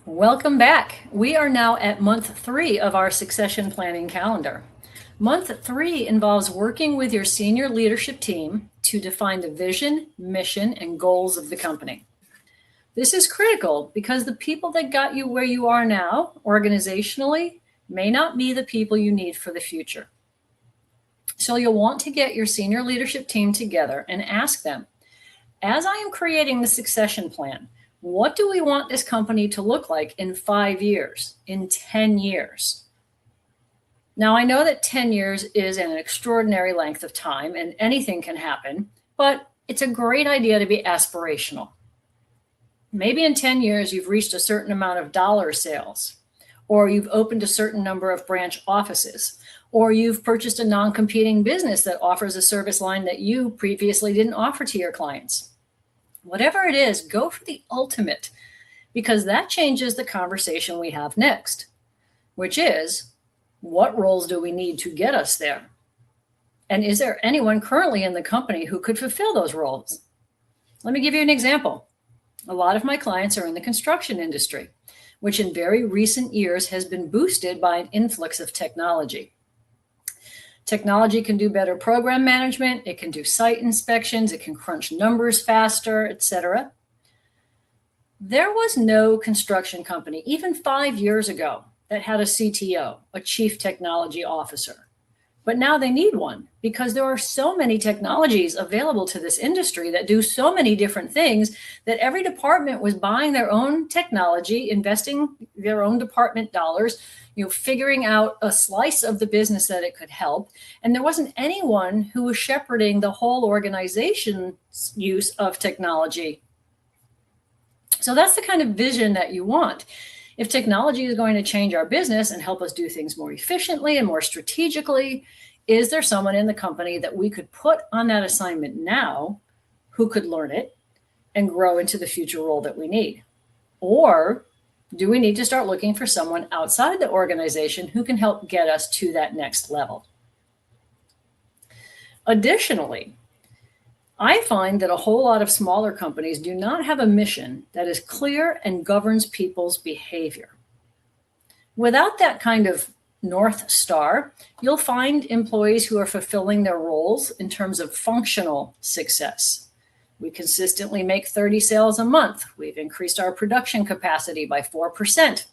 Welcome back. We are now at month 3 of our succession planning calendar. Month 3 involves working with your senior leadership team to define the vision, mission, and goals of the company. This is critical because the people that got you where you are now, organizationally, may not be the people you need for the future. So you'll want to get your senior leadership team together and ask them, as I am creating the succession plan, what do we want this company to look like in 5 years, in 10 years? Now, I know that 10 years is an extraordinary length of time and anything can happen, but it's a great idea to be aspirational. Maybe in 10 years, you've reached a certain amount of dollar sales, or you've opened a certain number of branch offices, or you've purchased a non-competing business that offers a service line that you previously didn't offer to your clients. Whatever it is, go for the ultimate, because that changes the conversation we have next, which is, what roles do we need to get us there? And is there anyone currently in the company who could fulfill those roles? Let me give you an example. A lot of my clients are in the construction industry, which in very recent years has been boosted by an influx of technology. Technology can do better program management, it can do site inspections, it can crunch numbers faster, etc. There was no construction company, even 5 years ago, that had a CTO, a Chief Technology Officer. But now they need one because there are so many technologies available to this industry that do so many different things that every department was buying their own technology, investing their own department dollars, figuring out a slice of the business that it could help. And there wasn't anyone who was shepherding the whole organization's use of technology. So that's the kind of vision that you want. If technology is going to change our business and help us do things more efficiently and more strategically, is there someone in the company that we could put on that assignment now who could learn it and grow into the future role that we need? Or do we need to start looking for someone outside the organization who can help get us to that next level? Additionally, I find that a whole lot of smaller companies do not have a mission that is clear and governs people's behavior. Without that kind of North Star, you'll find employees who are fulfilling their roles in terms of functional success. We consistently make 30 sales a month. We've increased our production capacity by 4%.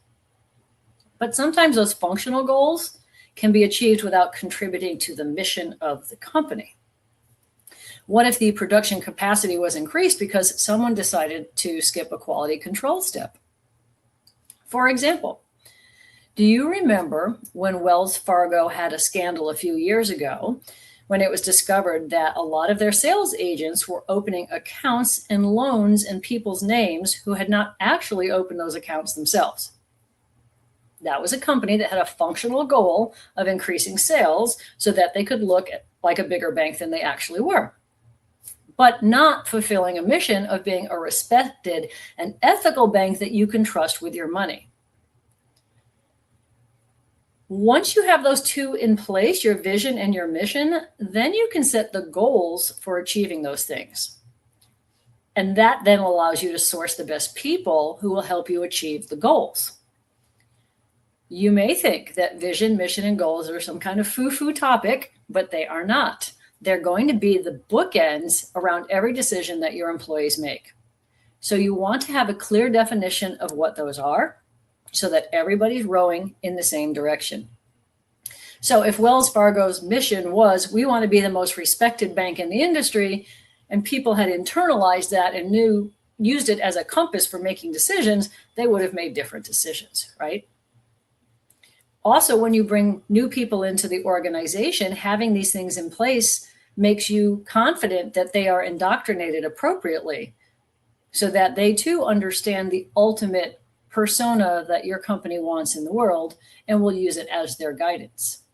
But sometimes those functional goals can be achieved without contributing to the mission of the company. What if the production capacity was increased because someone decided to skip a quality control step? For example, do you remember when Wells Fargo had a scandal a few years ago when it was discovered that a lot of their sales agents were opening accounts and loans in people's names who had not actually opened those accounts themselves? That was a company that had a functional goal of increasing sales so that they could look like a bigger bank than they actually were, but not fulfilling a mission of being a respected and ethical bank that you can trust with your money. Once you have those two in place, your vision and your mission, then you can set the goals for achieving those things. And that then allows you to source the best people who will help you achieve the goals. You may think that vision, mission, and goals are some kind of foo-foo topic, but they are not. They're going to be the bookends around every decision that your employees make. So you want to have a clear definition of what those are so that everybody's rowing in the same direction. So if Wells Fargo's mission was, we want to be the most respected bank in the industry, and people had internalized that and used it as a compass for making decisions, they would have made different decisions, right? Also, when you bring new people into the organization, having these things in place makes you confident that they are indoctrinated appropriately so that they too understand the ultimate persona that your company wants in the world and will use it as their guidance.